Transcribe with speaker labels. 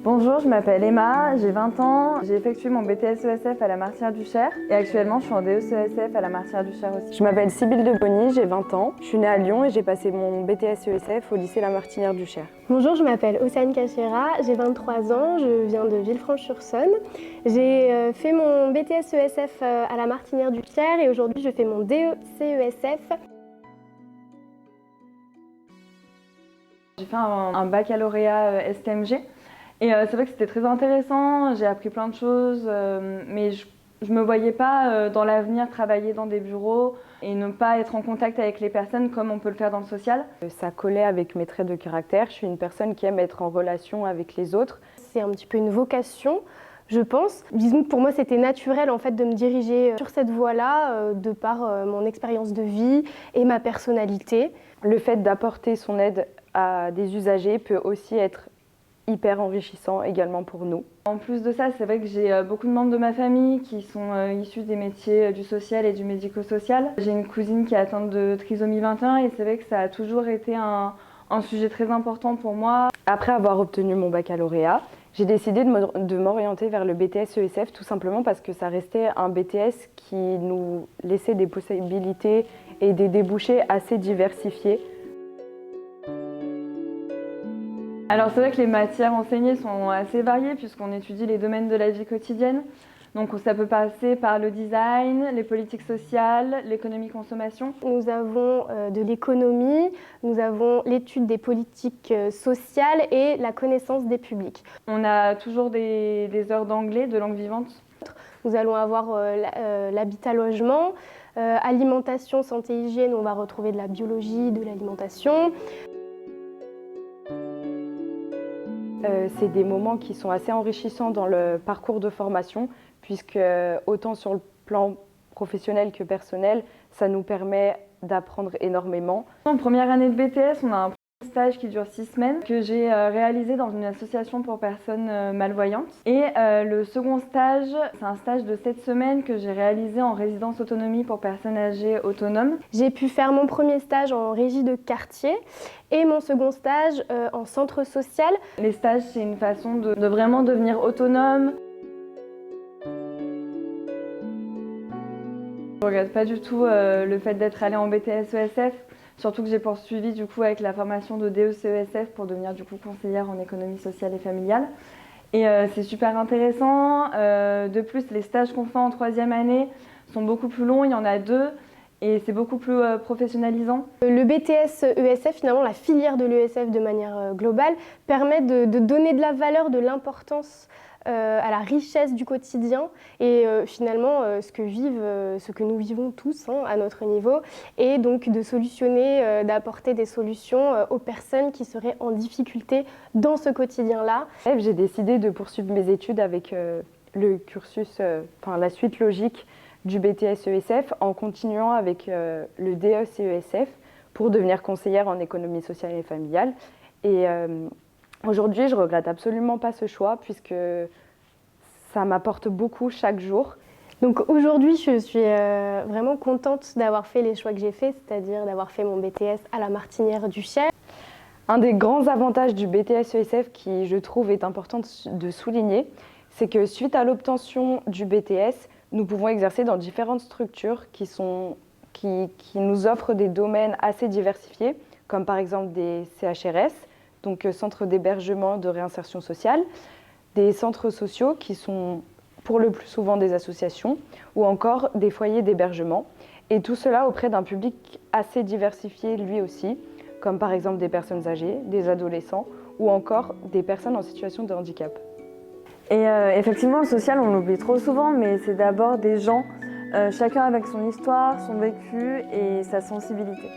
Speaker 1: Bonjour, je m'appelle Emma, j'ai 20 ans, j'ai effectué mon BTS ESF à la Martinière du Cher et actuellement je suis en DEC ESF à la Martinière du Cher aussi.
Speaker 2: Je m'appelle Sybille de Bonny, j'ai 20 ans, je suis née à Lyon et j'ai passé mon BTS ESF au lycée La Martinière du Cher.
Speaker 3: Bonjour, je m'appelle Océane Cachera, j'ai 23 ans, je viens de Villefranche-sur-Saône. J'ai fait mon BTS ESF à la Martinière du Cher et aujourd'hui je fais mon DEC ESF.
Speaker 1: J'ai fait un baccalauréat STMG et c'est vrai que c'était très intéressant, j'ai appris plein de choses, mais je me voyais pas dans l'avenir travailler dans des bureaux et ne pas être en contact avec les personnes comme on peut le faire dans le social.
Speaker 2: Ça collait avec mes traits de caractère, je suis une personne qui aime être en relation avec les autres.
Speaker 3: C'est un petit peu une vocation, je pense. Disons que pour moi c'était naturel en fait de me diriger sur cette voie-là de par mon expérience de vie et ma personnalité.
Speaker 2: Le fait d'apporter son aide à des usagers peut aussi être hyper enrichissant également pour nous.
Speaker 1: En plus de ça, c'est vrai que j'ai beaucoup de membres de ma famille qui sont issus des métiers du social et du médico-social. J'ai une cousine qui est atteinte de trisomie 21 et c'est vrai que ça a toujours été un sujet très important pour moi.
Speaker 2: Après avoir obtenu mon baccalauréat, j'ai décidé de m'orienter vers le BTS ESF tout simplement parce que ça restait un BTS qui nous laissait des possibilités et des débouchés assez diversifiés.
Speaker 1: Alors c'est vrai que les matières enseignées sont assez variées puisqu'on étudie les domaines de la vie quotidienne. Donc ça peut passer par le design, les politiques sociales, l'économie-consommation.
Speaker 3: Nous avons de l'économie, nous avons l'étude des politiques sociales et la connaissance des publics.
Speaker 1: On a toujours des heures d'anglais, de langue vivante.
Speaker 3: Nous allons avoir l'habitat-logement, alimentation, santé, hygiène, on va retrouver de la biologie, de l'alimentation.
Speaker 2: C'est des moments qui sont assez enrichissants dans le parcours de formation, puisque autant sur le plan professionnel que personnel, ça nous permet d'apprendre énormément.
Speaker 1: En première année de BTS, on a un stage qui dure 6 semaines que j'ai réalisé dans une association pour personnes malvoyantes. Et le second stage, c'est un stage de 7 semaines que j'ai réalisé en résidence autonomie pour personnes âgées autonomes.
Speaker 3: J'ai pu faire mon premier stage en régie de quartier et mon second stage en centre social.
Speaker 1: Les stages, c'est une façon de vraiment devenir autonome. Je ne regrette pas du tout le fait d'être allée en BTS ESF, surtout que j'ai poursuivi du coup avec la formation de DEC ESF pour devenir du coup conseillère en économie sociale et familiale. Et c'est super intéressant. De plus, les stages qu'on fait en troisième année sont beaucoup plus longs, il y en a 2. Et c'est beaucoup plus professionnalisant.
Speaker 3: Le BTS ESF, finalement la filière de l'ESF de manière globale, permet de donner de la valeur, de l'importance à la richesse du quotidien et finalement ce que nous vivons tous à notre niveau, et donc de solutionner, d'apporter des solutions aux personnes qui seraient en difficulté dans ce quotidien-là.
Speaker 2: J'ai décidé de poursuivre mes études avec le cursus, la suite logique du BTS ESF en continuant avec le DEC ESF pour devenir conseillère en économie sociale et familiale. Et aujourd'hui, je ne regrette absolument pas ce choix puisque ça m'apporte beaucoup chaque jour.
Speaker 3: Donc aujourd'hui, je suis vraiment contente d'avoir fait les choix que j'ai faits, c'est-à-dire d'avoir fait mon BTS à la Martinière du Cher.
Speaker 2: Un des grands avantages du BTS ESF qui, je trouve, est important de souligner, c'est que suite à l'obtention du BTS, nous pouvons exercer dans différentes structures qui nous offrent des domaines assez diversifiés, comme par exemple des CHRS, donc centres d'hébergement de réinsertion sociale, des centres sociaux qui sont pour le plus souvent des associations, ou encore des foyers d'hébergement. Et tout cela auprès d'un public assez diversifié lui aussi, comme par exemple des personnes âgées, des adolescents, ou encore des personnes en situation de handicap.
Speaker 1: Et effectivement, le social, on l'oublie trop souvent, mais c'est d'abord des gens, chacun avec son histoire, son vécu et sa sensibilité.